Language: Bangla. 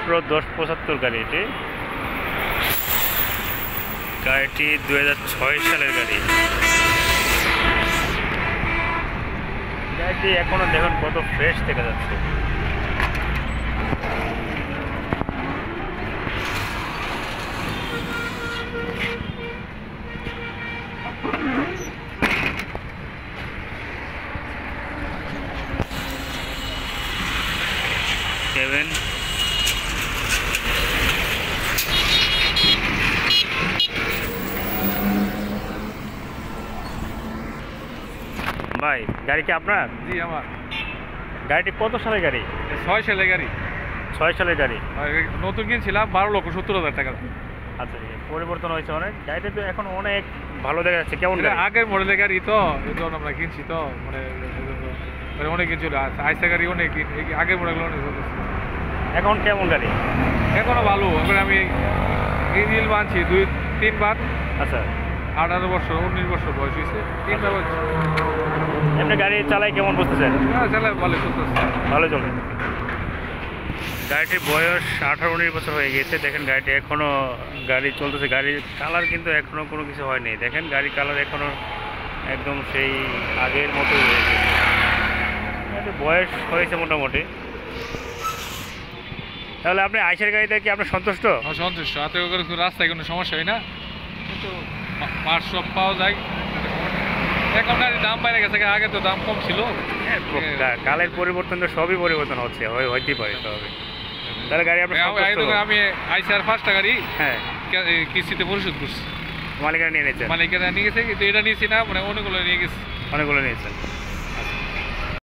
18-10-75 গাড়ি। গাড়িটি 2006 সালের গাড়ি। গাড়িটি এখনো দেখুন কত ফ্রেশ থেকে যাচ্ছে। কেবিন ভাই, গাড়ি কি আপনার? জি আমার। গাড়িটি কত সালের গাড়ি? 6 সালের গাড়ি। 6 সালের গাড়ি। নতুন কিনছিলাম 12,70,000 টাকা। আচ্ছা, পরিবর্তন হয়েছে অনেক। গাড়িটা তো এখন অনেক ভালো দেখা যাচ্ছে। কেমন গাড়ি? আগের মডেলের গাড়ি তো, এই জন্য আমরা কিনছি তো, মানে অনেক কিছু আইসা গাড়ি অনেক আগের মডেল অনেক। এখন কেমন গাড়ি? এখনো ভালো। এবার আমি ইঞ্জিন বানছি 2-3 বার। আচ্ছা, 18 বছর 19 বছর বয়স হয়েছে, 3 বার। এমনি গাড়ি চালাই কেমন বুঝতেছেন? হ্যাঁ চালাই ভালো চলতেছে, ভালো চলে। গাড়িটির বয়স 18-19 বছর হয়ে গিয়েছে। দেখেন গাড়িটি এখনো গাড়ি চলতেছে। গাড়ির কালার কিন্তু এখনো কোনো কিছু হয়নি। দেখেন গাড়ির কালার এখনো একদম সেই আগের মতোই রয়েছে। গাড়িটির বয়স হয়েছে মোটামুটি। তাহলে আপনি আইসের গাড়িতে কি আপনি সন্তুষ্ট? সন্তুষ্ট। হাতে করে রাস্তায় কোনো সমস্যা হয় না, কিন্তু পার্টস সব পাওয়া যায়। এখন গাড়ির দাম বাইরে গেছে, আগে তো দাম কম ছিল। কালের পরিবর্তন তো সবই পরিবর্তন হচ্ছে, হইতেই পারে সবই। তাহলে গাড়ি আপনি আমি আইসার 5টা গাড়ি হ্যাঁ কিস্তিতে পরিশোধ করছি। মালিকেরা নিয়ে নিয়েছেন? মালিকেরা নিয়ে গেছে, কিন্তু এটা নিয়েছি না, মানে অনেকগুলো নিয়ে গেছে। অনেকগুলো নিয়েছেন।